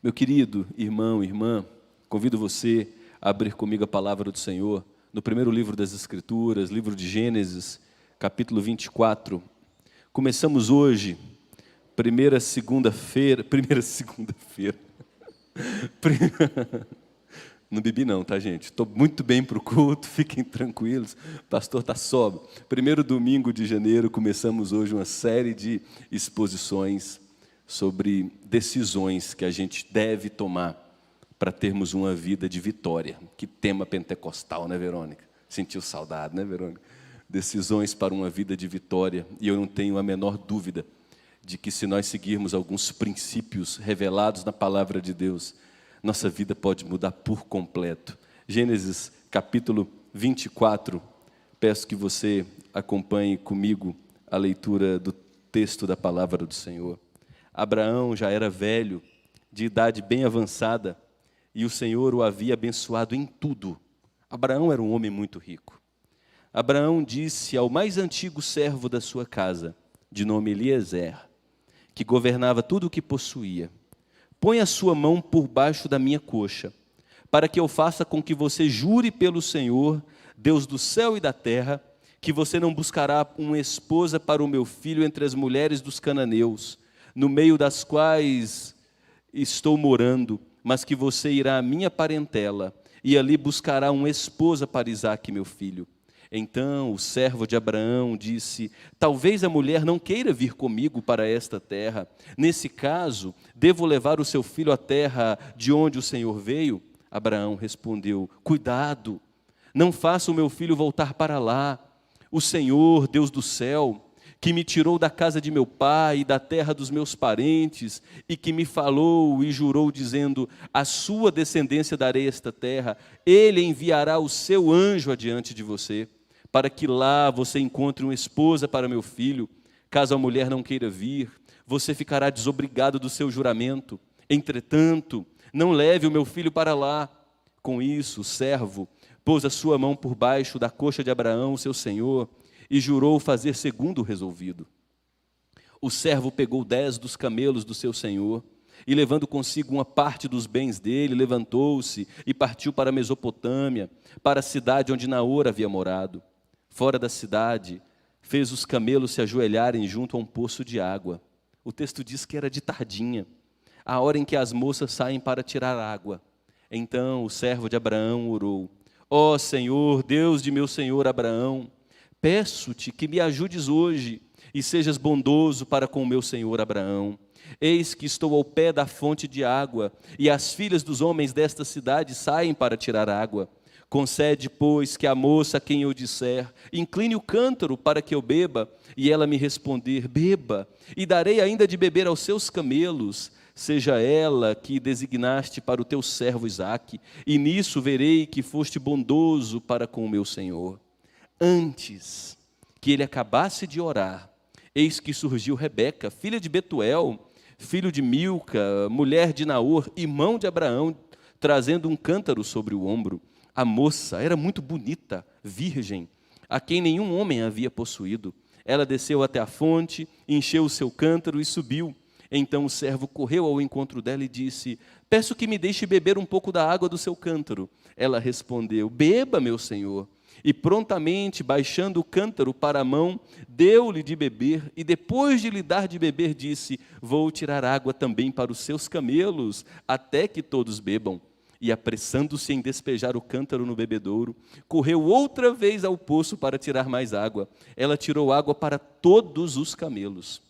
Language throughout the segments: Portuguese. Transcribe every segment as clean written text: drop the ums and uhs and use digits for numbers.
Meu querido irmão, irmã, convido você a abrir comigo a palavra do Senhor no primeiro livro das Escrituras, livro de Gênesis, capítulo 24. Começamos hoje, primeira segunda-feira, não bebi não, tá, gente? Estou muito bem para o culto, fiquem tranquilos, o pastor está sóbrio. Primeiro domingo de janeiro, começamos hoje uma série de exposições sobre decisões que a gente deve tomar para termos uma vida de vitória. Que tema pentecostal, né, Verônica? Sentiu saudade, né, Verônica? Decisões para uma vida de vitória. E eu não tenho a menor dúvida de que se nós seguirmos alguns princípios revelados na palavra de Deus, nossa vida pode mudar por completo. Gênesis capítulo 24, peço que você acompanhe comigo a leitura do texto da palavra do Senhor. Abraão já era velho, de idade bem avançada, e o Senhor o havia abençoado em tudo. Abraão era um homem muito rico. Abraão disse ao mais antigo servo da sua casa, de nome Eliezer, que governava tudo o que possuía: põe a sua mão por baixo da minha coxa, para que eu faça com que você jure pelo Senhor, Deus do céu e da terra, que você não buscará uma esposa para o meu filho entre as mulheres dos cananeus, no meio das quais estou morando, mas que você irá à minha parentela, e ali buscará uma esposa para Isaque, meu filho. Então o servo de Abraão disse: talvez a mulher não queira vir comigo para esta terra. Nesse caso, devo levar o seu filho à terra de onde o Senhor veio? Abraão respondeu: cuidado, não faça o meu filho voltar para lá. O Senhor, Deus do céu, que me tirou da casa de meu pai e da terra dos meus parentes, e que me falou e jurou, dizendo: a sua descendência darei esta terra, ele enviará o seu anjo adiante de você, para que lá você encontre uma esposa para meu filho. Caso a mulher não queira vir, você ficará desobrigado do seu juramento. Entretanto, não leve o meu filho para lá. Com isso, o servo pôs a sua mão por baixo da coxa de Abraão, seu senhor, e jurou fazer segundo o resolvido. O servo pegou 10 dos camelos do seu senhor, e levando consigo uma parte dos bens dele, levantou-se e partiu para a Mesopotâmia, para a cidade onde Naor havia morado. Fora da cidade, fez os camelos se ajoelharem junto a um poço de água. O texto diz que era de tardinha, a hora em que as moças saem para tirar água. Então o servo de Abraão orou: ó Senhor, Deus de meu senhor Abraão, peço-te que me ajudes hoje e sejas bondoso para com o meu senhor Abraão. Eis que estou ao pé da fonte de água, e as filhas dos homens desta cidade saem para tirar água. Concede, pois, que a moça a quem eu disser: incline o cântaro para que eu beba, e ela me responder: beba, e darei ainda de beber aos seus camelos, seja ela que designaste para o teu servo Isaque, e nisso verei que foste bondoso para com o meu senhor. Antes que ele acabasse de orar, eis que surgiu Rebeca, filha de Betuel, filho de Milca, mulher de Naor, irmão de Abraão, trazendo um cântaro sobre o ombro. A moça era muito bonita, virgem, a quem nenhum homem havia possuído. Ela desceu até a fonte, encheu o seu cântaro e subiu. Então o servo correu ao encontro dela e disse: peço que me deixe beber um pouco da água do seu cântaro. Ela respondeu: beba, meu senhor. E prontamente, baixando o cântaro para a mão, deu-lhe de beber, e depois de lhe dar de beber, disse: vou tirar água também para os seus camelos, até que todos bebam. E apressando-se em despejar o cântaro no bebedouro, correu outra vez ao poço para tirar mais água. Ela tirou água para todos os camelos.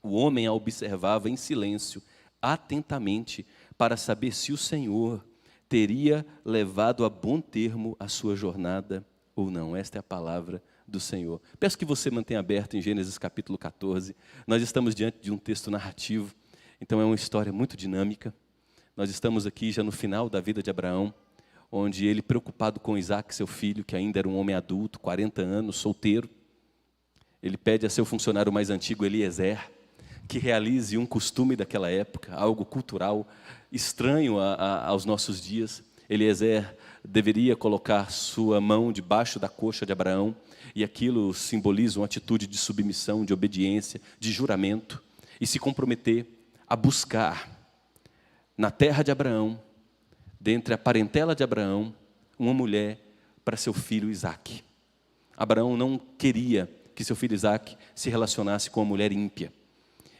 O homem a observava em silêncio, atentamente, para saber se o Senhor teria levado a bom termo a sua jornada ou não. Esta é a palavra do Senhor. Peço que você mantenha aberto em Gênesis capítulo 14. Nós estamos diante de um texto narrativo, então é uma história muito dinâmica. Nós estamos aqui já no final da vida de Abraão, onde ele, preocupado com Isaque, seu filho, que ainda era um homem adulto, 40 anos, solteiro, ele pede a seu funcionário mais antigo, Eliezer, que realize um costume daquela época, algo cultural, estranho aos nossos dias. Eliezer deveria colocar sua mão debaixo da coxa de Abraão, e aquilo simboliza uma atitude de submissão, de obediência, de juramento, e se comprometer a buscar na terra de Abraão, dentre a parentela de Abraão, uma mulher para seu filho Isaque. Abraão não queria que seu filho Isaque se relacionasse com uma mulher ímpia.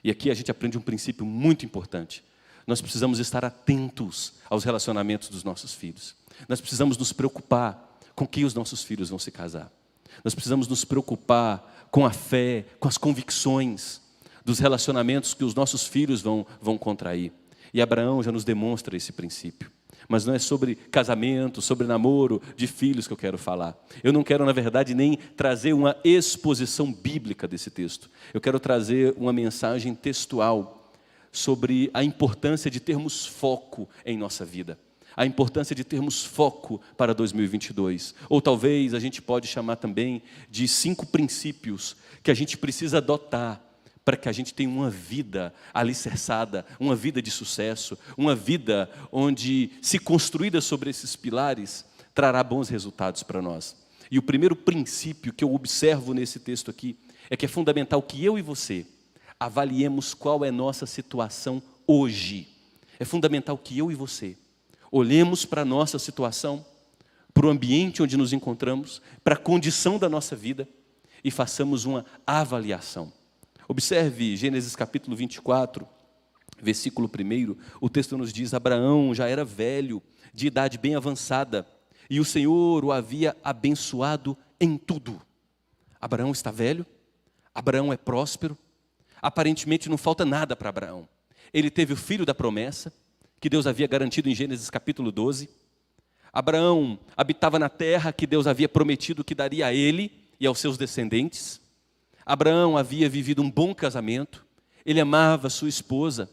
E aqui a gente aprende um princípio muito importante. Nós precisamos estar atentos aos relacionamentos dos nossos filhos. Nós precisamos nos preocupar com quem os nossos filhos vão se casar. Nós precisamos nos preocupar com a fé, com as convicções dos relacionamentos que os nossos filhos vão contrair. E Abraão já nos demonstra esse princípio. Mas não é sobre casamento, sobre namoro de filhos que eu quero falar. Eu não quero, na verdade, nem trazer uma exposição bíblica desse texto. Eu quero trazer uma mensagem textual sobre a importância de termos foco em nossa vida. A importância de termos foco para 2022. Ou talvez a gente pode chamar também de 5 princípios que a gente precisa adotar para que a gente tenha uma vida alicerçada, uma vida de sucesso, uma vida onde, se construída sobre esses pilares, trará bons resultados para nós. E o primeiro princípio que eu observo nesse texto aqui é que é fundamental que eu e você avaliemos qual é nossa situação hoje. É fundamental que eu e você olhemos para a nossa situação, para o ambiente onde nos encontramos, para a condição da nossa vida e façamos uma avaliação. Observe Gênesis capítulo 24, versículo 1, o texto nos diz: Abraão já era velho, de idade bem avançada, e o Senhor o havia abençoado em tudo. Abraão está velho, Abraão é próspero, aparentemente não falta nada para Abraão. Ele teve o filho da promessa, que Deus havia garantido em Gênesis capítulo 12. Abraão habitava na terra que Deus havia prometido que daria a ele e aos seus descendentes. Abraão havia vivido um bom casamento, ele amava sua esposa,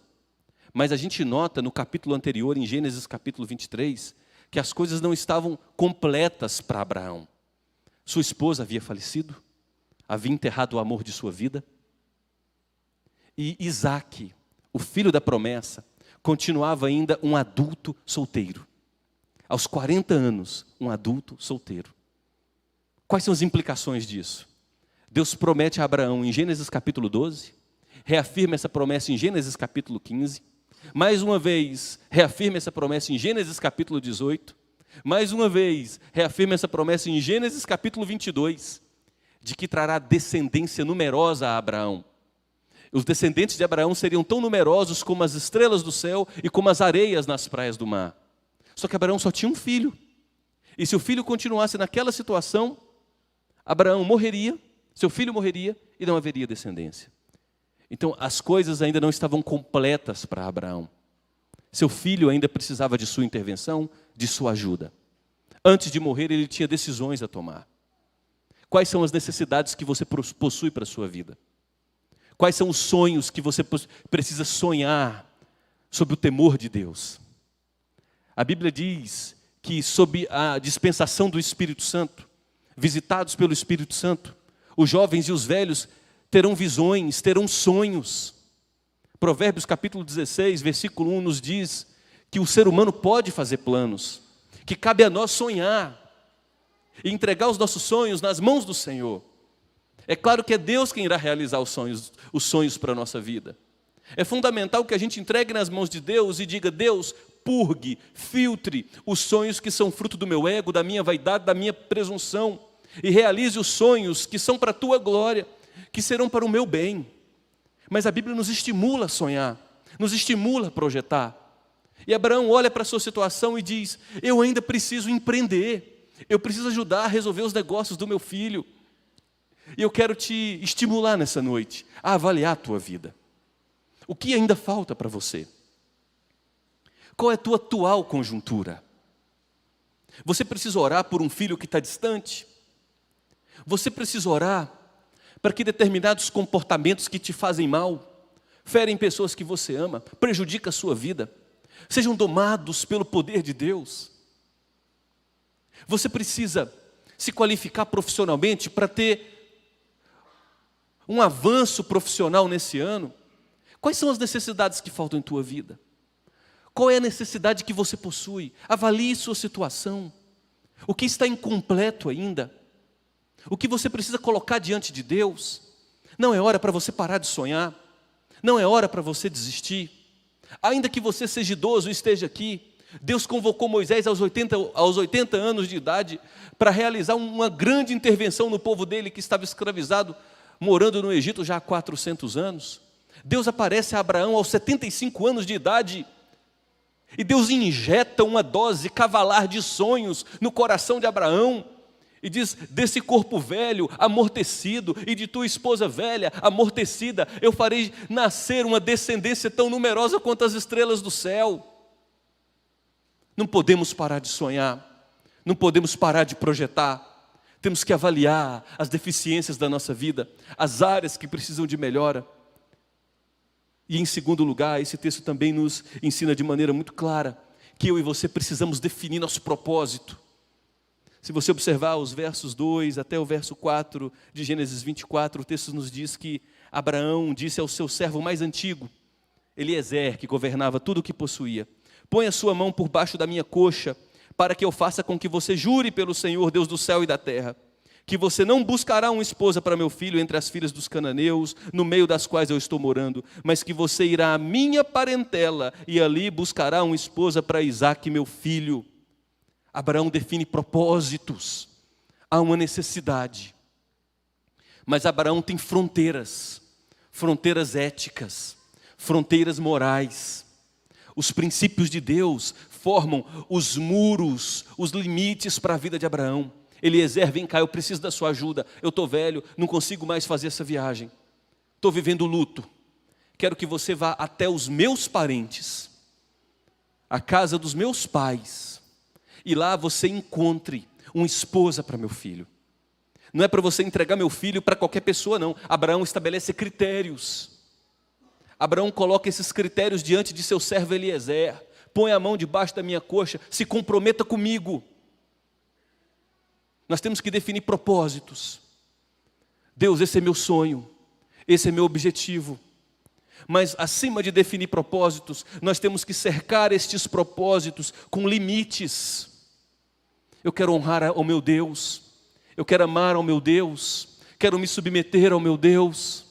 mas a gente nota no capítulo anterior, em Gênesis capítulo 23, que as coisas não estavam completas para Abraão. Sua esposa havia falecido, havia enterrado o amor de sua vida, e Isaque, o filho da promessa, continuava ainda um adulto solteiro. Aos 40 anos, um adulto solteiro. Quais são as implicações disso? Deus promete a Abraão em Gênesis capítulo 12, reafirma essa promessa em Gênesis capítulo 15, mais uma vez reafirma essa promessa em Gênesis capítulo 18, mais uma vez reafirma essa promessa em Gênesis capítulo 22, de que trará descendência numerosa a Abraão. Os descendentes de Abraão seriam tão numerosos como as estrelas do céu e como as areias nas praias do mar. Só que Abraão só tinha um filho, e se o filho continuasse naquela situação, Abraão morreria, seu filho morreria e não haveria descendência. Então, as coisas ainda não estavam completas para Abraão. Seu filho ainda precisava de sua intervenção, de sua ajuda. Antes de morrer, ele tinha decisões a tomar. Quais são as necessidades que você possui para a sua vida? Quais são os sonhos que você precisa sonhar sob o temor de Deus? A Bíblia diz que, sob a dispensação do Espírito Santo, visitados pelo Espírito Santo, os jovens e os velhos terão visões, terão sonhos. Provérbios capítulo 16, versículo 1 nos diz que o ser humano pode fazer planos, que cabe a nós sonhar e entregar os nossos sonhos nas mãos do Senhor. É claro que é Deus quem irá realizar os sonhos para a nossa vida. É fundamental que a gente entregue nas mãos de Deus e diga: Deus, purgue, filtre os sonhos que são fruto do meu ego, da minha vaidade, da minha presunção, e realize os sonhos que são para a tua glória, que serão para o meu bem. Mas a Bíblia nos estimula a sonhar, nos estimula a projetar. E Abraão olha para a sua situação e diz: eu ainda preciso empreender, eu preciso ajudar a resolver os negócios do meu filho. E eu quero te estimular nessa noite a avaliar a tua vida. O que ainda falta para você? Qual é a tua atual conjuntura? Você precisa orar por um filho que está distante? Você precisa orar para que determinados comportamentos que te fazem mal, ferem pessoas que você ama, prejudicam a sua vida, sejam domados pelo poder de Deus? Você precisa se qualificar profissionalmente para ter um avanço profissional nesse ano? Quais são as necessidades que faltam em tua vida? Qual é a necessidade que você possui? Avalie sua situação. O que está incompleto ainda? O que você precisa colocar diante de Deus? Não é hora para você parar de sonhar. Não é hora para você desistir. Ainda que você seja idoso e esteja aqui, Deus convocou Moisés aos 80 anos de idade para realizar uma grande intervenção no povo dele que estava escravizado, morando no Egito já há 400 anos. Deus aparece a Abraão aos 75 anos de idade e Deus injeta uma dose cavalar de sonhos no coração de Abraão e diz: desse corpo velho, amortecido, e de tua esposa velha, amortecida, eu farei nascer uma descendência tão numerosa quanto as estrelas do céu. Não podemos parar de sonhar, não podemos parar de projetar. Temos que avaliar as deficiências da nossa vida, as áreas que precisam de melhora. E em segundo lugar, esse texto também nos ensina de maneira muito clara que eu e você precisamos definir nosso propósito. Se você observar os versos 2 até o verso 4 de Gênesis 24, o texto nos diz que Abraão disse ao seu servo mais antigo, Eliezer, que governava tudo o que possuía: põe a sua mão por baixo da minha coxa, para que eu faça com que você jure pelo Senhor, Deus do céu e da terra, que você não buscará uma esposa para meu filho entre as filhas dos cananeus, no meio das quais eu estou morando, mas que você irá à minha parentela e ali buscará uma esposa para Isaque, meu filho. Abraão define propósitos, há uma necessidade, mas Abraão tem fronteiras éticas, fronteiras morais. Os princípios de Deus formam os muros, os limites para a vida de Abraão. Eliezer, vem cá, eu preciso da sua ajuda, eu estou velho, não consigo mais fazer essa viagem, estou vivendo luto, quero que você vá até os meus parentes, a casa dos meus pais, e lá você encontre uma esposa para meu filho. Não é para você entregar meu filho para qualquer pessoa, não. Abraão estabelece critérios. Abraão coloca esses critérios diante de seu servo Eliezer. Põe a mão debaixo da minha coxa, se comprometa comigo. Nós temos que definir propósitos. Deus, esse é meu sonho, esse é meu objetivo. Mas acima de definir propósitos, nós temos que cercar estes propósitos com limites. Eu quero honrar ao meu Deus, eu quero amar ao meu Deus, quero me submeter ao meu Deus,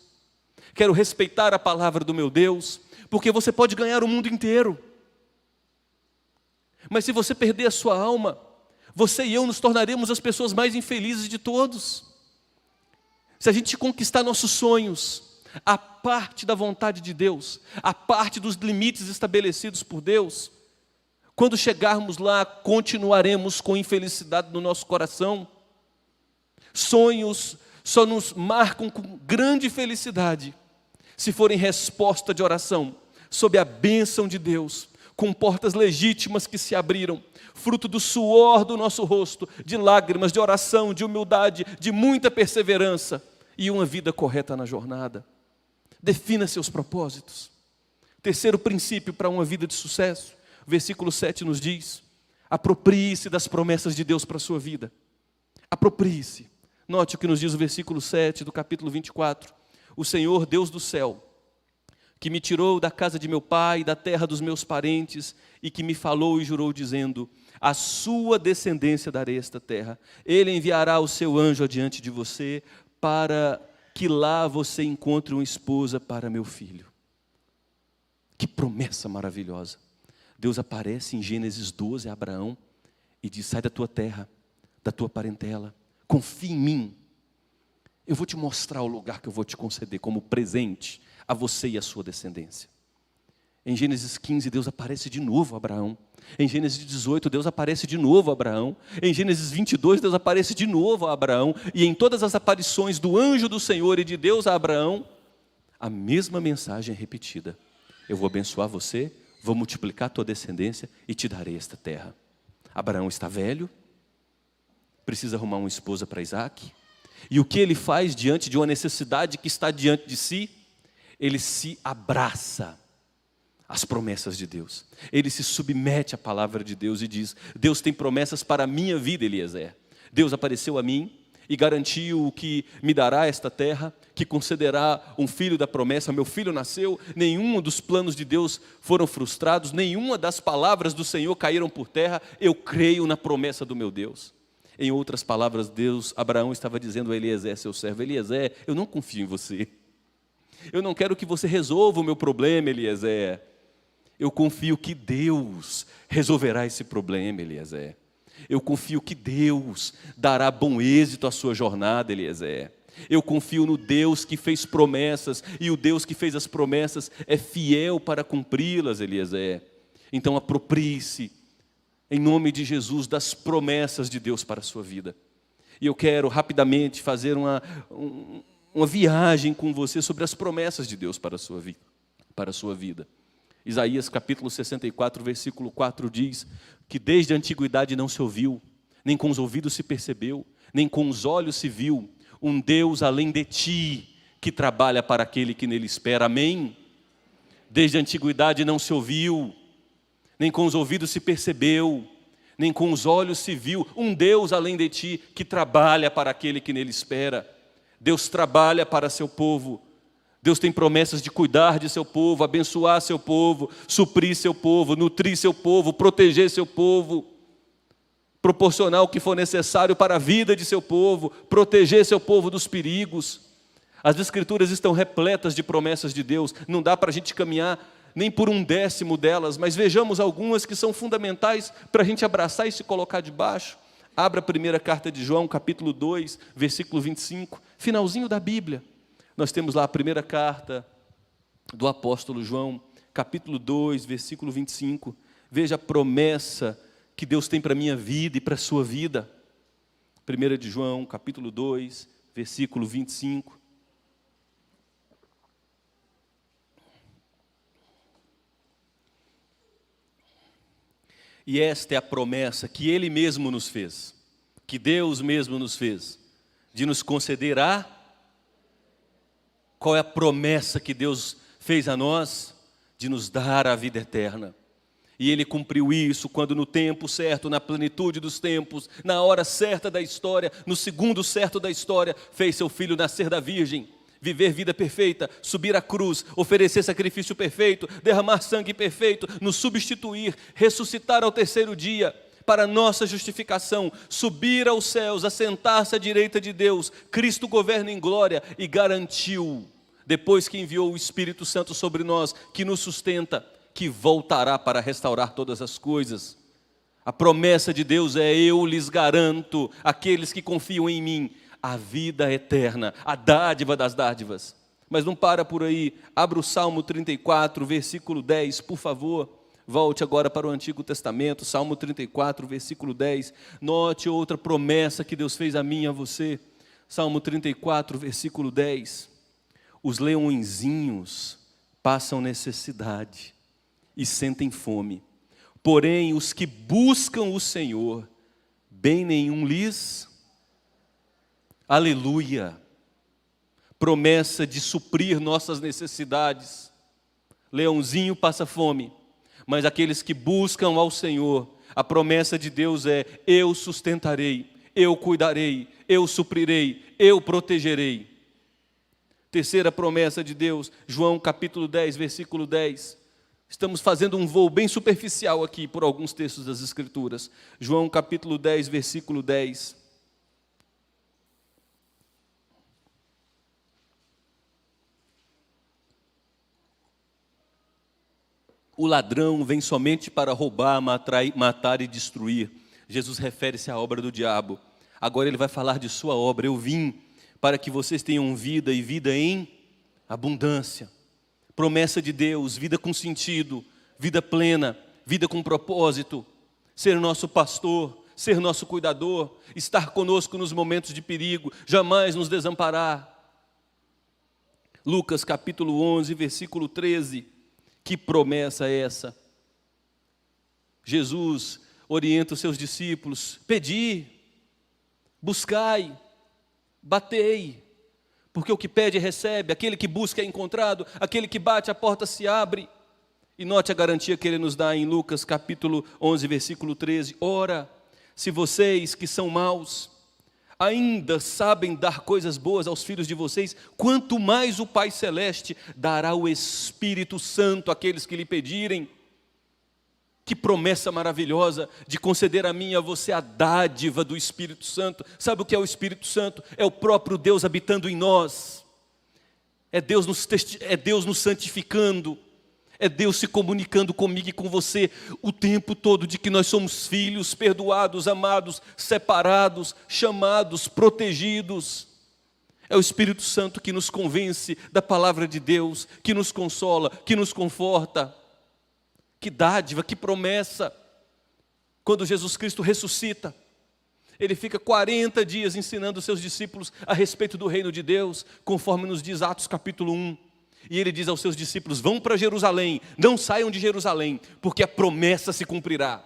quero respeitar a palavra do meu Deus, porque você pode ganhar o mundo inteiro, mas se você perder a sua alma, você e eu nos tornaremos as pessoas mais infelizes de todos. Se a gente conquistar nossos sonhos, a parte da vontade de Deus, a parte dos limites estabelecidos por Deus, quando chegarmos lá, continuaremos com infelicidade no nosso coração. Sonhos só nos marcam com grande felicidade se forem resposta de oração, sob a bênção de Deus, com portas legítimas que se abriram, fruto do suor do nosso rosto, de lágrimas, de oração, de humildade, de muita perseverança e uma vida correta na jornada. Defina seus propósitos. Terceiro princípio para uma vida de sucesso, versículo 7 nos diz: aproprie-se das promessas de Deus para a sua vida. Aproprie-se. Note o que nos diz o versículo 7 do capítulo 24. O Senhor, Deus do céu, que me tirou da casa de meu pai, da terra dos meus parentes, e que me falou e jurou dizendo: a sua descendência darei esta terra. Ele enviará o seu anjo adiante de você, para que lá você encontre uma esposa para meu filho. Que promessa maravilhosa. Deus aparece em Gênesis 12 a Abraão e diz: sai da tua terra, da tua parentela, confia em mim. Eu vou te mostrar o lugar que eu vou te conceder como presente a você e a sua descendência. Em Gênesis 15, Deus aparece de novo a Abraão. Em Gênesis 18, Deus aparece de novo a Abraão. Em Gênesis 22, Deus aparece de novo a Abraão. E em todas as aparições do anjo do Senhor e de Deus a Abraão, a mesma mensagem é repetida: eu vou abençoar você, vou multiplicar a tua descendência e te darei esta terra. Abraão está velho, precisa arrumar uma esposa para Isaque. E o que ele faz diante de uma necessidade que está diante de si? Ele se abraça às promessas de Deus. Ele se submete à palavra de Deus e diz: Deus tem promessas para a minha vida, Eliezer. Deus apareceu a mim e garantiu que me dará esta terra, que concederá um filho da promessa. Meu filho nasceu, nenhum dos planos de Deus foram frustrados, nenhuma das palavras do Senhor caíram por terra. Eu creio na promessa do meu Deus. Em outras palavras, Abraão estava dizendo a Eliezer, seu servo: Eliezer, eu não confio em você. Eu não quero que você resolva o meu problema, Eliezer. Eu confio que Deus resolverá esse problema, Eliezer. Eu confio que Deus dará bom êxito à sua jornada, Eliezer. Eu confio no Deus que fez promessas, e o Deus que fez as promessas é fiel para cumpri-las, Eliezer. Então aproprie-se, em nome de Jesus, das promessas de Deus para a sua vida. E eu quero rapidamente fazer uma viagem com você sobre as promessas de Deus para a sua vida. Isaías capítulo 64, versículo 4 diz que desde a antiguidade não se ouviu, nem com os ouvidos se percebeu, nem com os olhos se viu, um Deus além de ti, que trabalha para aquele que nele espera. Amém? Desde a antiguidade não se ouviu, nem com os ouvidos se percebeu, nem com os olhos se viu, um Deus além de ti, que trabalha para aquele que nele espera. Deus trabalha para seu povo. Deus tem promessas de cuidar de seu povo, abençoar seu povo, suprir seu povo, nutrir seu povo, proteger seu povo, proporcionar o que for necessário para a vida de seu povo, proteger seu povo dos perigos. As Escrituras estão repletas de promessas de Deus. Não dá para a gente caminhar nem por 1/10 delas, mas vejamos algumas que são fundamentais para a gente abraçar e se colocar debaixo. Abra a primeira carta de João, capítulo 2, versículo 25, finalzinho da Bíblia. Nós temos lá a primeira carta do apóstolo João, capítulo 2, versículo 25. Veja a promessa que Deus tem para a minha vida e para a sua vida. 1 de João, capítulo 2, versículo 25. E esta é a promessa que Ele mesmo nos fez, que Deus mesmo nos fez, de nos conceder Qual é a promessa que Deus fez a nós? De nos dar a vida eterna. E Ele cumpriu isso quando no tempo certo, na plenitude dos tempos, na hora certa da história, no segundo certo da história, fez seu Filho nascer da Virgem, viver vida perfeita, subir à cruz, oferecer sacrifício perfeito, derramar sangue perfeito, nos substituir, ressuscitar ao terceiro dia, para nossa justificação, subir aos céus, assentar-se à direita de Deus. Cristo governa em glória e garantiu, depois que enviou o Espírito Santo sobre nós, que nos sustenta, que voltará para restaurar todas as coisas. A promessa de Deus é: eu lhes garanto, aqueles que confiam em mim, a vida eterna, a dádiva das dádivas. Mas não para por aí. Abra o Salmo 34, versículo 10, por favor. Volte agora para o Antigo Testamento, Salmo 34, versículo 10. Note outra promessa que Deus fez a mim e a você. Salmo 34, versículo 10. Os leõezinhos passam necessidade e sentem fome. Porém, os que buscam o Senhor, bem nenhum lhes... Aleluia! Promessa de suprir nossas necessidades. Leãozinho passa fome, mas aqueles que buscam ao Senhor, a promessa de Deus é: eu sustentarei, eu cuidarei, eu suprirei, eu protegerei. Terceira promessa de Deus, João capítulo 10, versículo 10. Estamos fazendo um voo bem superficial aqui por alguns textos das Escrituras. João capítulo 10, versículo 10. O ladrão vem somente para roubar, matar e destruir. Jesus refere-se à obra do diabo. Agora ele vai falar de sua obra. Eu vim para que vocês tenham vida e vida em abundância. Promessa de Deus, vida com sentido, vida plena, vida com propósito. Ser nosso pastor, ser nosso cuidador, estar conosco nos momentos de perigo, jamais nos desamparar. Lucas capítulo 11, versículo 13. Que promessa é essa? Jesus orienta os seus discípulos: pedi, buscai, batei, porque o que pede recebe, aquele que busca é encontrado, aquele que bate a porta se abre. E note a garantia que ele nos dá em Lucas capítulo 11, versículo 13. Ora, se vocês que são maus ainda sabem dar coisas boas aos filhos de vocês, quanto mais o Pai Celeste dará o Espírito Santo àqueles que lhe pedirem. Que promessa maravilhosa de conceder a mim e a você a dádiva do Espírito Santo. Sabe o que é o Espírito Santo? É o próprio Deus habitando em nós. É Deus nos santificando. É Deus se comunicando comigo e com você o tempo todo de que nós somos filhos, perdoados, amados, separados, chamados, protegidos. É o Espírito Santo que nos convence da palavra de Deus, que nos consola, que nos conforta. Que dádiva, que promessa. Quando Jesus Cristo ressuscita, Ele fica 40 dias ensinando os seus discípulos a respeito do reino de Deus, conforme nos diz Atos capítulo 1. E Ele diz aos seus discípulos: vão para Jerusalém, não saiam de Jerusalém, porque a promessa se cumprirá.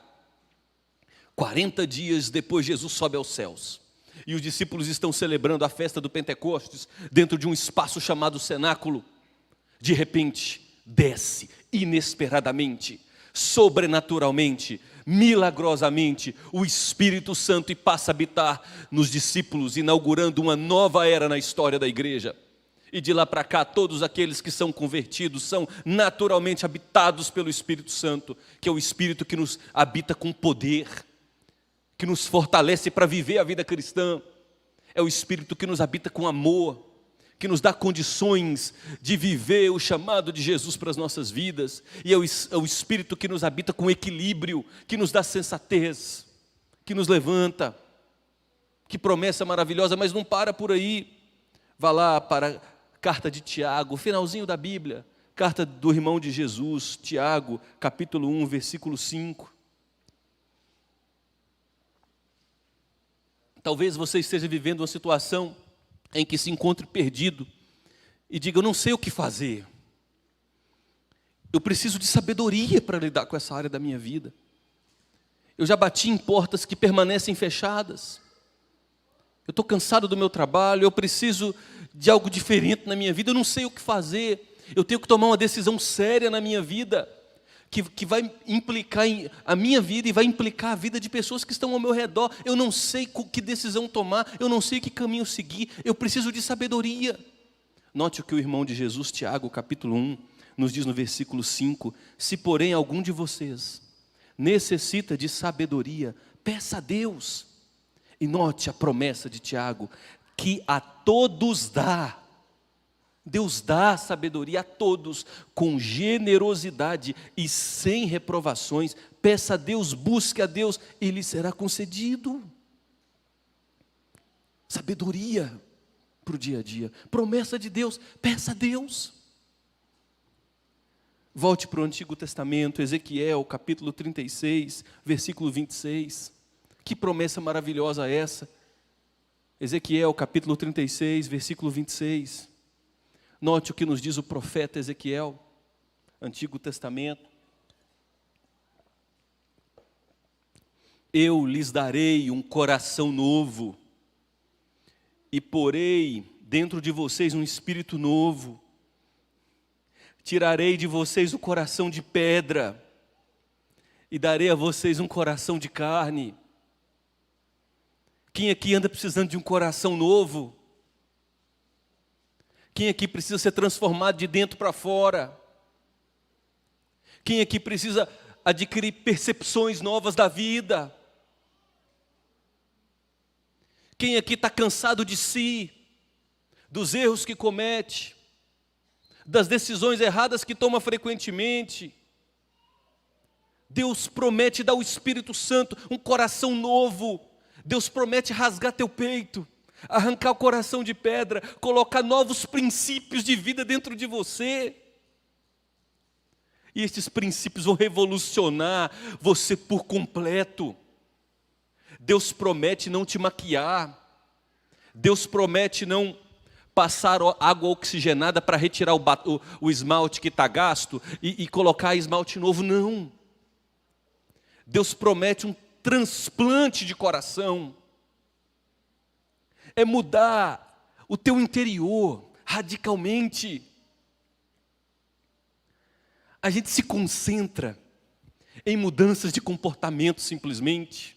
40 dias depois Jesus sobe aos céus. E os discípulos estão celebrando a festa do Pentecostes, dentro de um espaço chamado cenáculo. De repente, desce, inesperadamente, sobrenaturalmente, milagrosamente, o Espírito Santo e passa a habitar nos discípulos, inaugurando uma nova era na história da igreja. E de lá para cá, todos aqueles que são convertidos são naturalmente habitados pelo Espírito Santo, que é o Espírito que nos habita com poder, que nos fortalece para viver a vida cristã. É o Espírito que nos habita com amor, que nos dá condições de viver o chamado de Jesus para as nossas vidas. E é o Espírito que nos habita com equilíbrio, que nos dá sensatez, que nos levanta. Que promessa maravilhosa, mas não para por aí. Vá lá para a carta de Tiago, finalzinho da Bíblia, carta do irmão de Jesus, Tiago, capítulo 1, versículo 5. Talvez você esteja vivendo uma situação em que se encontre perdido e diga: eu não sei o que fazer. Eu preciso de sabedoria para lidar com essa área da minha vida. Eu já bati em portas que permanecem fechadas. Eu estou cansado do meu trabalho, eu preciso de algo diferente na minha vida, eu não sei o que fazer. Eu tenho que tomar uma decisão séria na minha vida, que vai implicar a minha vida e vai implicar a vida de pessoas que estão ao meu redor. Eu não sei que decisão tomar, eu não sei que caminho seguir, eu preciso de sabedoria. Note o que o irmão de Jesus, Tiago, capítulo 1, nos diz no versículo 5: se porém algum de vocês necessita de sabedoria, peça a Deus. E note a promessa de Tiago, que a todos dá. Deus dá sabedoria a todos, com generosidade e sem reprovações. Peça a Deus, busque a Deus, e lhe será concedido. Sabedoria para o dia a dia, promessa de Deus, peça a Deus. Volte para o Antigo Testamento, Ezequiel, capítulo 36, versículo 26. Que promessa maravilhosa é essa? Ezequiel, capítulo 36, versículo 26. Note o que nos diz o profeta Ezequiel, Antigo Testamento. Eu lhes darei um coração novo, e porei dentro de vocês um espírito novo. Tirarei de vocês o coração de pedra, e darei a vocês um coração de carne. Quem aqui anda precisando de um coração novo? Quem aqui precisa ser transformado de dentro para fora? Quem aqui precisa adquirir percepções novas da vida? Quem aqui está cansado de si, dos erros que comete, das decisões erradas que toma frequentemente? Deus promete dar ao Espírito Santo um coração novo. Deus promete rasgar teu peito, arrancar o coração de pedra, colocar novos princípios de vida dentro de você. E estes princípios vão revolucionar você por completo. Deus promete não te maquiar. Deus promete não passar água oxigenada para retirar o esmalte que está gasto e colocar esmalte novo, não. Deus promete um transplante de coração. É mudar o teu interior radicalmente. A gente se concentra em mudanças de comportamento simplesmente,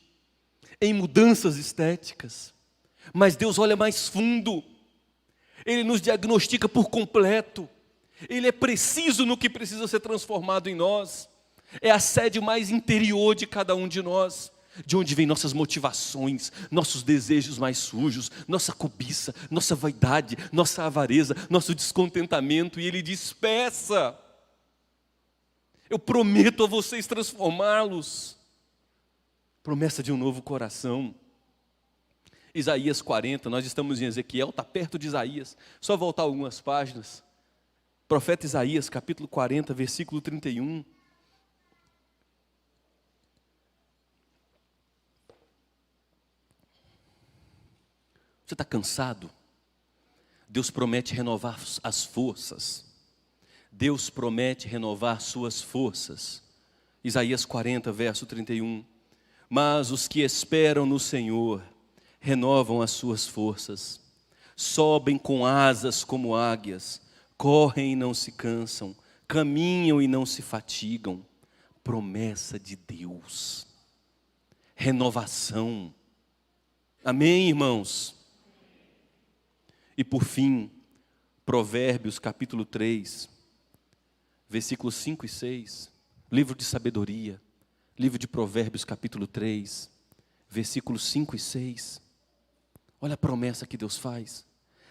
em mudanças estéticas, mas Deus olha mais fundo. Ele nos diagnostica por completo. Ele é preciso no que precisa ser transformado em nós. É a sede mais interior de cada um de nós. De onde vêm nossas motivações, nossos desejos mais sujos, nossa cobiça, nossa vaidade, nossa avareza, nosso descontentamento. E ele diz: peça. Eu prometo a vocês transformá-los. Promessa de um novo coração. Isaías 40, nós estamos em Ezequiel, está perto de Isaías. Só voltar algumas páginas. Profeta Isaías, capítulo 40, versículo 31. Você está cansado? Deus promete renovar as forças. Deus promete renovar suas forças. Isaías 40, verso 31. Mas os que esperam no Senhor renovam as suas forças. Sobem com asas como águias. Correm e não se cansam. Caminham e não se fatigam. Promessa de Deus. Renovação. Amém, irmãos? E por fim, Provérbios capítulo 3, versículos 5 e 6, livro de sabedoria, livro de Provérbios capítulo 3, versículos 5 e 6. Olha a promessa que Deus faz,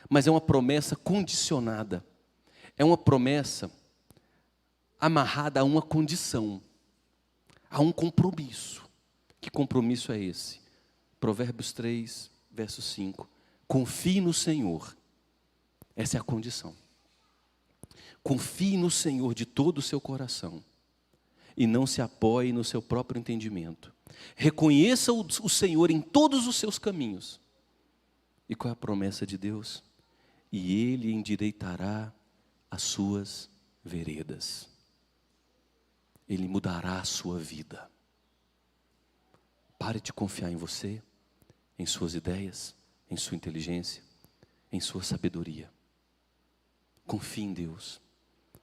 mas é uma promessa condicionada, é uma promessa amarrada a uma condição, a um compromisso. Que compromisso é esse? Provérbios 3, verso 5. Confie no Senhor, essa é a condição. Confie no Senhor de todo o seu coração e não se apoie no seu próprio entendimento. Reconheça o Senhor em todos os seus caminhos. E qual é a promessa de Deus? E Ele endireitará as suas veredas. Ele mudará a sua vida. Pare de confiar em você, em suas ideias, em sua inteligência, em sua sabedoria. Confie em Deus,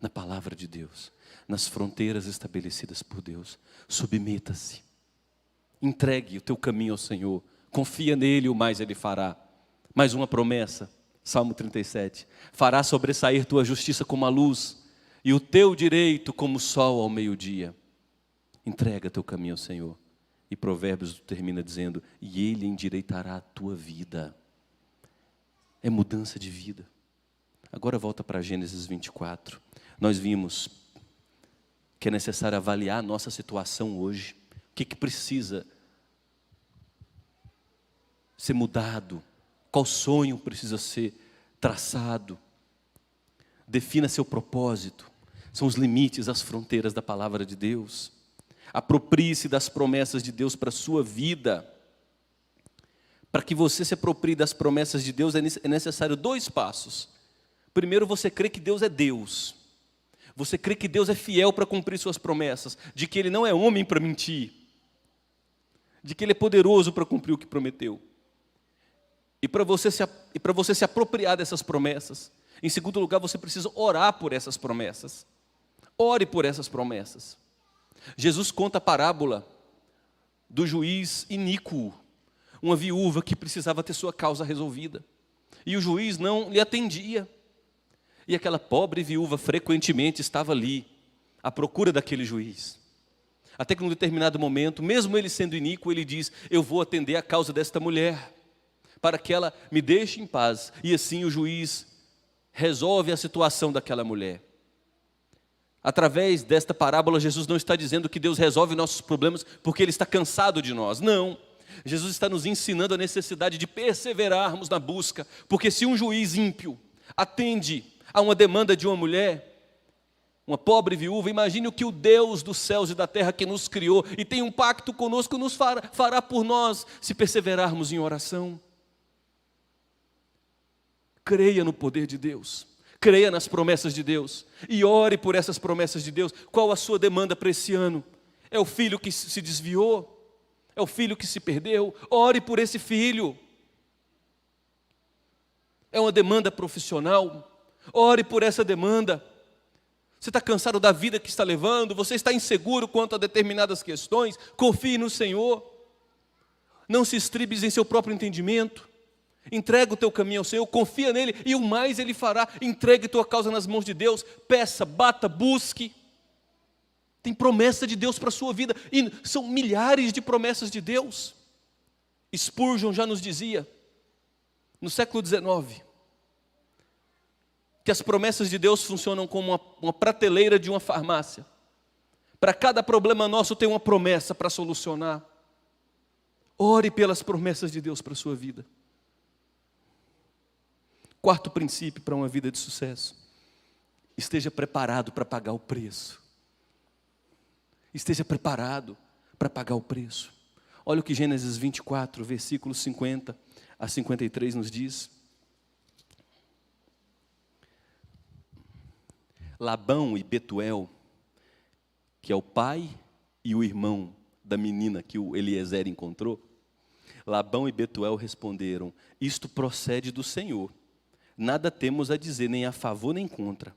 na palavra de Deus, nas fronteiras estabelecidas por Deus. Submeta-se, entregue o teu caminho ao Senhor, confia nele, o mais Ele fará. Mais uma promessa, Salmo 37, fará sobressair tua justiça como a luz, e o teu direito como o sol ao meio-dia. Entrega teu caminho ao Senhor. E Provérbios termina dizendo, e Ele endireitará a tua vida. É mudança de vida. Agora volta para Gênesis 24. Nós vimos que é necessário avaliar a nossa situação hoje. O que precisa ser mudado? Qual sonho precisa ser traçado? Defina seu propósito. São os limites, as fronteiras da palavra de Deus. Aproprie-se das promessas de Deus para a sua vida. Para que você se aproprie das promessas de Deus, é necessário 2 passos. Primeiro, você crê que Deus é Deus. Você crê que Deus é fiel para cumprir suas promessas. De que Ele não é homem para mentir. De que Ele é poderoso para cumprir o que prometeu. E para você se apropriar dessas promessas, em segundo lugar, você precisa orar por essas promessas. Ore por essas promessas. Jesus conta a parábola do juiz iníquo, uma viúva que precisava ter sua causa resolvida. E o juiz não lhe atendia. E aquela pobre viúva frequentemente estava ali, à procura daquele juiz. Até que num determinado momento, mesmo ele sendo iníquo, ele diz, eu vou atender a causa desta mulher, para que ela me deixe em paz. E assim o juiz resolve a situação daquela mulher. Através desta parábola, Jesus não está dizendo que Deus resolve nossos problemas porque Ele está cansado de nós. Não. Jesus está nos ensinando a necessidade de perseverarmos na busca. Porque se um juiz ímpio atende a uma demanda de uma mulher, uma pobre viúva, imagine o que o Deus dos céus e da terra que nos criou e tem um pacto conosco nos fará por nós se perseverarmos em oração. Creia no poder de Deus. Creia nas promessas de Deus e ore por essas promessas de Deus. Qual a sua demanda para esse ano? É o filho que se desviou? É o filho que se perdeu? Ore por esse filho. É uma demanda profissional? Ore por essa demanda. Você está cansado da vida que está levando? Você está inseguro quanto a determinadas questões? Confie no Senhor. Não se estribes em seu próprio entendimento. Entrega o teu caminho ao Senhor, confia nele e o mais Ele fará. Entregue tua causa nas mãos de Deus, peça, bata, busque. Tem promessa de Deus para a sua vida e são milhares de promessas de Deus. Spurgeon já nos dizia, no século XIX, que as promessas de Deus funcionam como uma prateleira de uma farmácia. Para cada problema nosso tem uma promessa para solucionar. Ore pelas promessas de Deus para a sua vida. Quarto princípio para uma vida de sucesso: esteja preparado para pagar o preço. Esteja preparado para pagar o preço. Olha o que Gênesis 24, versículos 50 a 53 nos diz. Labão e Betuel, que é o pai e o irmão da menina que o Eliezer encontrou, Labão e Betuel responderam: isto procede do Senhor. Nada temos a dizer, nem a favor nem contra.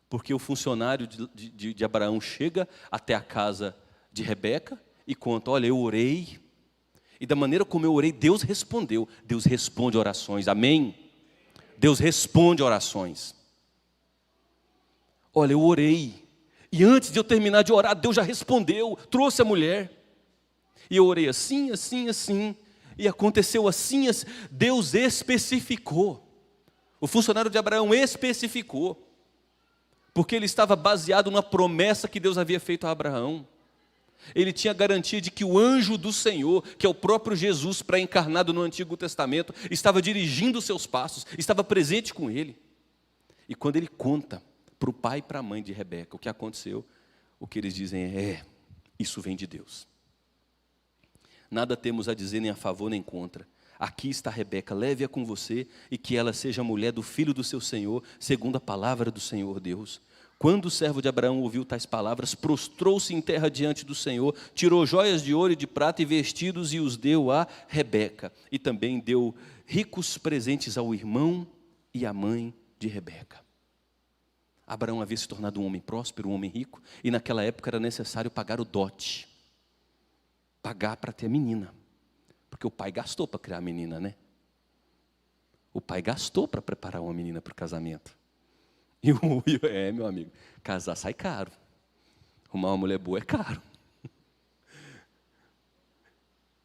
Porque o funcionário de Abraão chega até a casa de Rebeca e conta: olha, eu orei, e da maneira como eu orei, Deus respondeu. Deus responde orações, amém? Deus responde orações. Olha, eu orei, e antes de eu terminar de orar, Deus já respondeu, trouxe a mulher. E eu orei assim, assim, assim, e aconteceu assim, assim. Deus especificou. O funcionário de Abraão especificou, porque ele estava baseado na promessa que Deus havia feito a Abraão. Ele tinha garantia de que o anjo do Senhor, que é o próprio Jesus pré-encarnado no Antigo Testamento, estava dirigindo os seus passos, estava presente com ele. E quando ele conta para o pai e para a mãe de Rebeca o que aconteceu, o que eles dizem é: isso vem de Deus. Nada temos a dizer nem a favor nem contra. Aqui está Rebeca, leve-a com você, e que ela seja a mulher do filho do seu Senhor, segundo a palavra do Senhor Deus. Quando o servo de Abraão ouviu tais palavras, prostrou-se em terra diante do Senhor, tirou joias de ouro e de prata e vestidos e os deu a Rebeca. E também deu ricos presentes ao irmão e à mãe de Rebeca. Abraão havia se tornado um homem próspero, um homem rico, e naquela época era necessário pagar o dote. Pagar para ter a menina. Porque o pai gastou para criar a menina, né? O pai gastou para preparar uma menina para o casamento. Meu amigo, casar sai caro. Arrumar uma mulher boa é caro.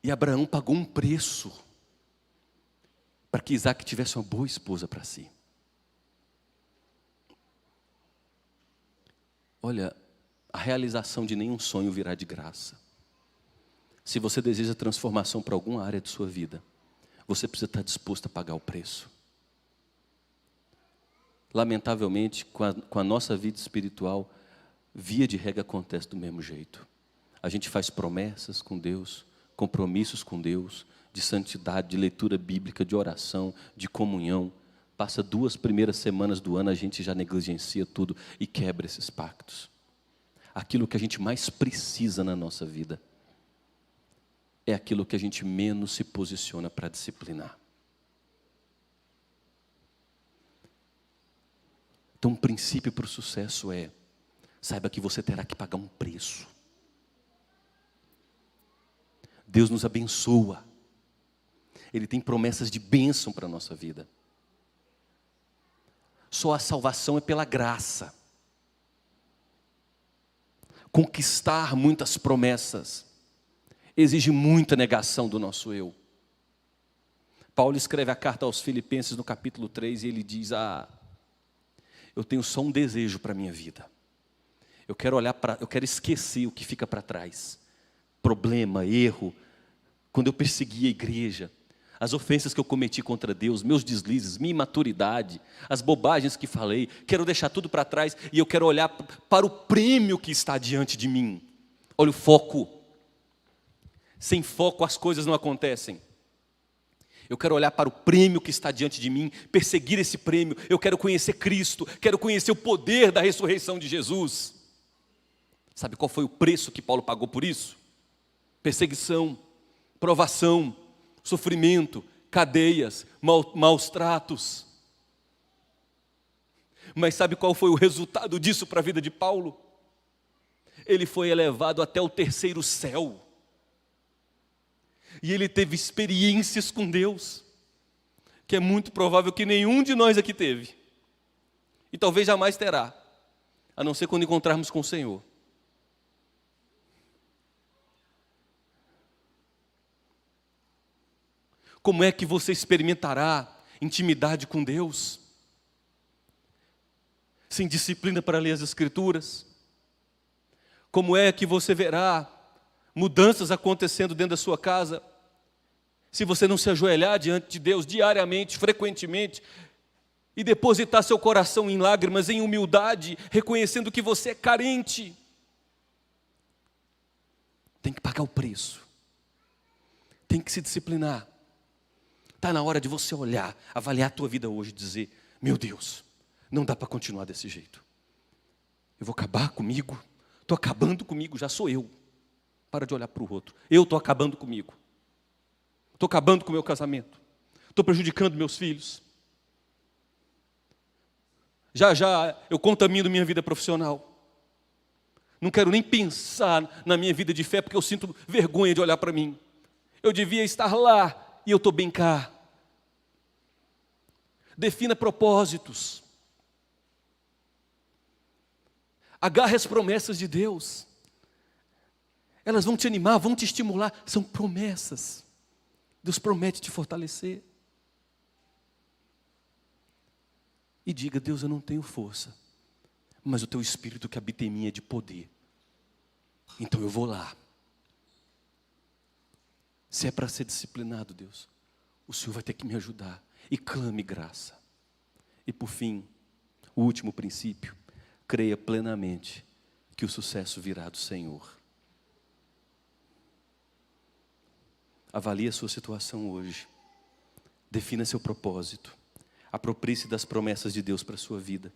E Abraão pagou um preço para que Isaac tivesse uma boa esposa para si. Olha, a realização de nenhum sonho virá de graça. Se você deseja transformação para alguma área de sua vida, você precisa estar disposto a pagar o preço. Lamentavelmente, com a nossa vida espiritual, via de regra acontece do mesmo jeito. A gente faz promessas com Deus, compromissos com Deus, de santidade, de leitura bíblica, de oração, de comunhão. Passa 2 primeiras semanas do ano, a gente já negligencia tudo e quebra esses pactos. Aquilo que a gente mais precisa na nossa vida é aquilo que a gente menos se posiciona para disciplinar. Então, um princípio para o sucesso é: saiba que você terá que pagar um preço. Deus nos abençoa. Ele tem promessas de bênção para a nossa vida. Só a salvação é pela graça. Conquistar muitas promessas exige muita negação do nosso eu. Paulo escreve a carta aos Filipenses no capítulo 3 e ele diz: eu tenho só um desejo para a minha vida. Eu quero esquecer o que fica para trás. Problema, erro, quando eu persegui a igreja, as ofensas que eu cometi contra Deus, meus deslizes, minha imaturidade, as bobagens que falei, quero deixar tudo para trás e eu quero olhar para o prêmio que está diante de mim. Olha o foco. Sem foco as coisas não acontecem. Eu quero olhar para o prêmio que está diante de mim, perseguir esse prêmio. Eu quero conhecer Cristo, quero conhecer o poder da ressurreição de Jesus. Sabe qual foi o preço que Paulo pagou por isso? Perseguição, provação, sofrimento, cadeias, maus tratos. Mas sabe qual foi o resultado disso para a vida de Paulo? Ele foi elevado até o 3º céu. E ele teve experiências com Deus, que é muito provável que nenhum de nós aqui teve. E talvez jamais terá, a não ser quando encontrarmos com o Senhor. Como é que você experimentará intimidade com Deus? Sem disciplina para ler as Escrituras? Como é que você verá mudanças acontecendo dentro da sua casa se você não se ajoelhar diante de Deus diariamente, frequentemente, e depositar seu coração em lágrimas, em humildade, reconhecendo que você é carente? Tem que pagar o preço. Tem que se disciplinar. Está na hora de você olhar, avaliar a tua vida hoje e dizer: meu Deus, não dá para continuar desse jeito. Eu vou acabar comigo, estou acabando comigo, já sou eu. Para de olhar para o outro. Eu estou acabando comigo. Estou acabando com o meu casamento. Estou prejudicando meus filhos. Já eu contamino minha vida profissional. Não quero nem pensar na minha vida de fé, porque eu sinto vergonha de olhar para mim. Eu devia estar lá e eu estou bem cá. Defina propósitos. Agarre as promessas de Deus. Elas vão te animar, vão te estimular. São promessas. Deus promete te fortalecer. E diga: Deus, eu não tenho força, mas o teu Espírito que habita em mim é de poder. Então eu vou lá. Se é para ser disciplinado, Deus, o Senhor vai ter que me ajudar. E clame graça. E por fim, o último princípio: creia plenamente que o sucesso virá do Senhor. Avalie a sua situação hoje. Defina seu propósito. Aproprie-se das promessas de Deus para a sua vida.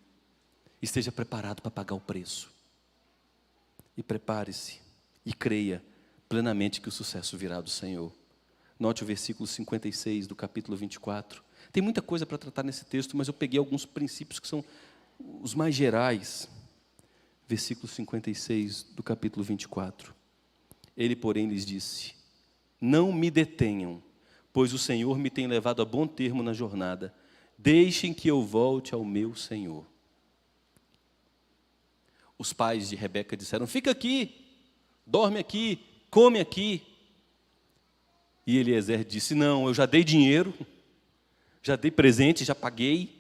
Esteja preparado para pagar o preço. E prepare-se e creia plenamente que o sucesso virá do Senhor. Note o versículo 56 do capítulo 24. Tem muita coisa para tratar nesse texto, mas eu peguei alguns princípios que são os mais gerais. Versículo 56 do capítulo 24. Ele, porém, lhes disse: não me detenham, pois o Senhor me tem levado a bom termo na jornada. Deixem que eu volte ao meu Senhor. Os pais de Rebeca disseram: fica aqui, dorme aqui, come aqui. E Eliezer disse: não, eu já dei dinheiro, já dei presente, já paguei.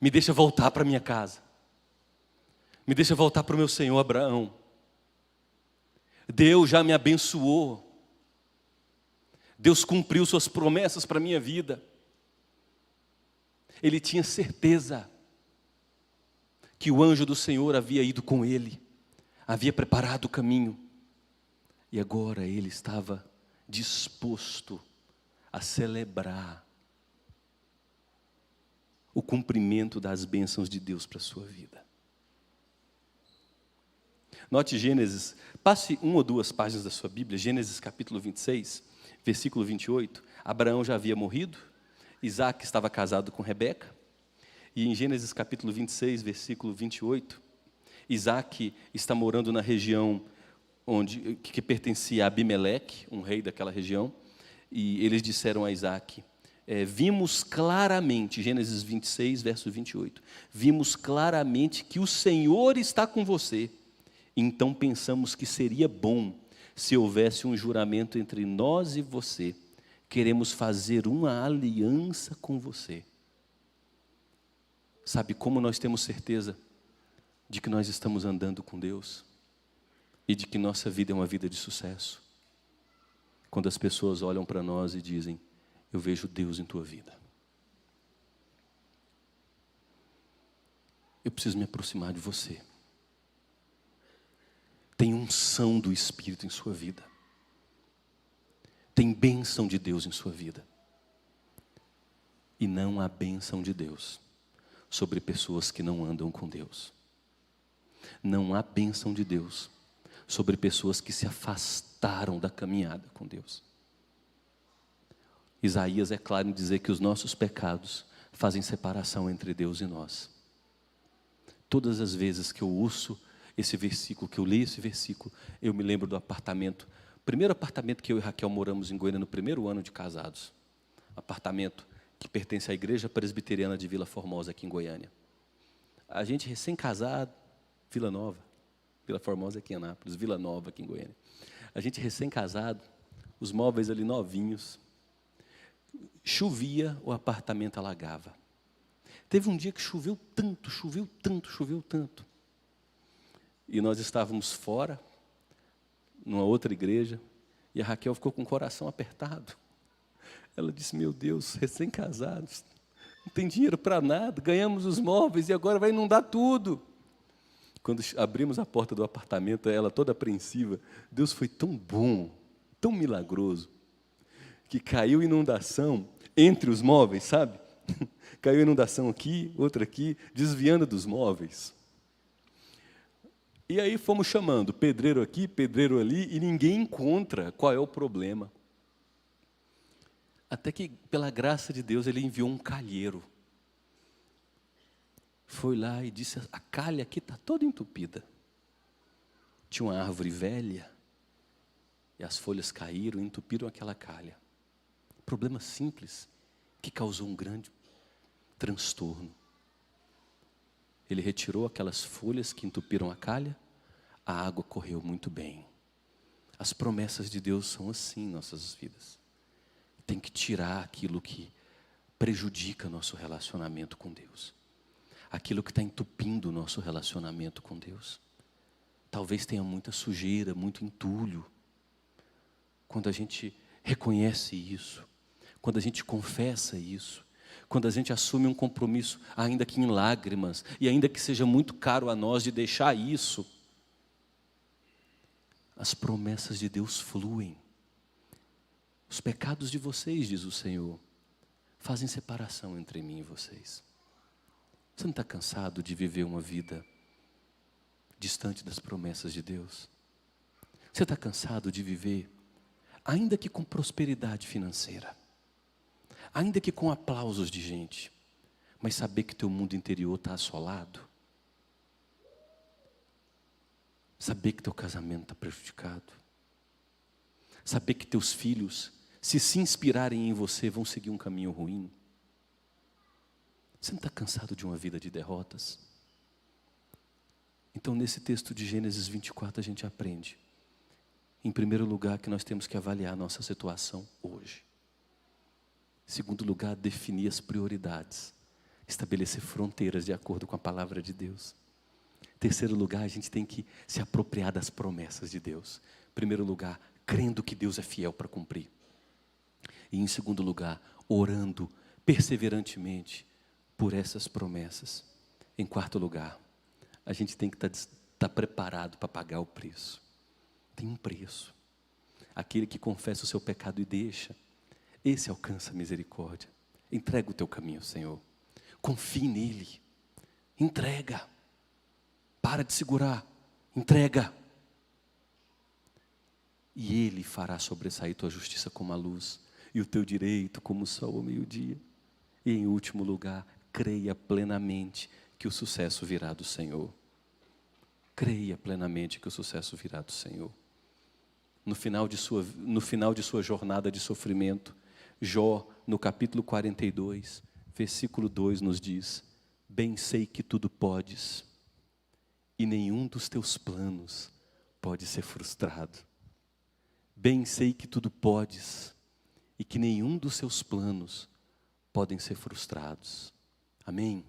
Me deixa voltar para minha casa. Me deixa voltar para o meu senhor Abraão. Deus já me abençoou. Deus cumpriu suas promessas para a minha vida. Ele tinha certeza que o anjo do Senhor havia ido com ele, havia preparado o caminho. E agora ele estava disposto a celebrar o cumprimento das bênçãos de Deus para a sua vida. Note Gênesis, passe 1 ou 2 páginas da sua Bíblia, Gênesis capítulo 26, versículo 28. Abraão já havia morrido, Isaac estava casado com Rebeca, e em Gênesis capítulo 26, versículo 28, Isaac está morando na região que pertencia a Abimeleque, um rei daquela região, e eles disseram a Isaac: vimos claramente, Gênesis 26, verso 28, vimos claramente que o Senhor está com você, então pensamos que seria bom se houvesse um juramento entre nós e você, queremos fazer uma aliança com você. Sabe como nós temos certeza de que nós estamos andando com Deus e de que nossa vida é uma vida de sucesso? Quando as pessoas olham para nós e dizem: eu vejo Deus em tua vida. Eu preciso me aproximar de você. Tem unção do Espírito em sua vida. Tem bênção de Deus em sua vida. E não há bênção de Deus sobre pessoas que não andam com Deus. Não há bênção de Deus sobre pessoas que se afastaram da caminhada com Deus. Isaías é claro em dizer que os nossos pecados fazem separação entre Deus e nós. Todas as vezes que eu ouço esse versículo, que eu leio esse versículo, eu me lembro do apartamento, primeiro apartamento que eu e Raquel moramos em Goiânia no primeiro ano de casados. Apartamento que pertence à Igreja Presbiteriana de Vila Formosa, aqui em Goiânia. A gente recém-casado, Vila Nova, Vila Formosa aqui em Anápolis, Vila Nova aqui em Goiânia. A gente recém-casado, os móveis ali novinhos. Chovia, o apartamento alagava. Teve um dia que choveu tanto. E nós estávamos fora, numa outra igreja, e a Raquel ficou com o coração apertado. Ela disse, meu Deus, recém-casados, não tem dinheiro para nada, ganhamos os móveis e agora vai inundar tudo. Quando abrimos a porta do apartamento, ela toda apreensiva, Deus foi tão bom, tão milagroso, que caiu inundação entre os móveis, sabe? Caiu inundação aqui, outra aqui, desviando dos móveis. E aí fomos chamando, pedreiro aqui, pedreiro ali, e ninguém encontra qual é o problema. Até que, pela graça de Deus, ele enviou um calheiro. Foi lá e disse, a calha aqui está toda entupida. Tinha uma árvore velha, e as folhas caíram e entupiram aquela calha. Problema simples, que causou um grande transtorno. Ele retirou aquelas folhas que entupiram a calha, a água correu muito bem. As promessas de Deus são assim em nossas vidas. Tem que tirar aquilo que prejudica nosso relacionamento com Deus. Aquilo que está entupindo o nosso relacionamento com Deus. Talvez tenha muita sujeira, muito entulho. Quando a gente reconhece isso, quando a gente confessa isso, quando a gente assume um compromisso, ainda que em lágrimas, e ainda que seja muito caro a nós de deixar isso, as promessas de Deus fluem. Os pecados de vocês, diz o Senhor, fazem separação entre mim e vocês. Você não está cansado de viver uma vida distante das promessas de Deus? Você está cansado de viver, ainda que com prosperidade financeira, ainda que com aplausos de gente, mas saber que teu mundo interior está assolado? Saber que teu casamento está prejudicado? Saber que teus filhos, se inspirarem em você, vão seguir um caminho ruim? Você não está cansado de uma vida de derrotas? Então, nesse texto de Gênesis 24, a gente aprende, em primeiro lugar, que nós temos que avaliar a nossa situação hoje. Em segundo lugar, definir as prioridades, estabelecer fronteiras de acordo com a palavra de Deus. Em terceiro lugar, a gente tem que se apropriar das promessas de Deus. Em primeiro lugar, crendo que Deus é fiel para cumprir. E em segundo lugar, orando perseverantemente por essas promessas. Em quarto lugar, a gente tem que estar preparado para pagar o preço. Tem um preço. Aquele que confessa o seu pecado e deixa, esse alcança a misericórdia. Entrega o teu caminho ao Senhor. Confie nele. Entrega. Para de segurar. Entrega. E Ele fará sobressair tua justiça como a luz, e o teu direito como o sol ao meio-dia. E em último lugar, creia plenamente que o sucesso virá do Senhor. Creia plenamente que o sucesso virá do Senhor. No final de sua jornada de sofrimento, Jó, no capítulo 42, versículo 2, nos diz: bem sei que tudo podes, e nenhum dos teus planos pode ser frustrado. Bem sei que tudo podes, e que nenhum dos seus planos podem ser frustrados. Amém?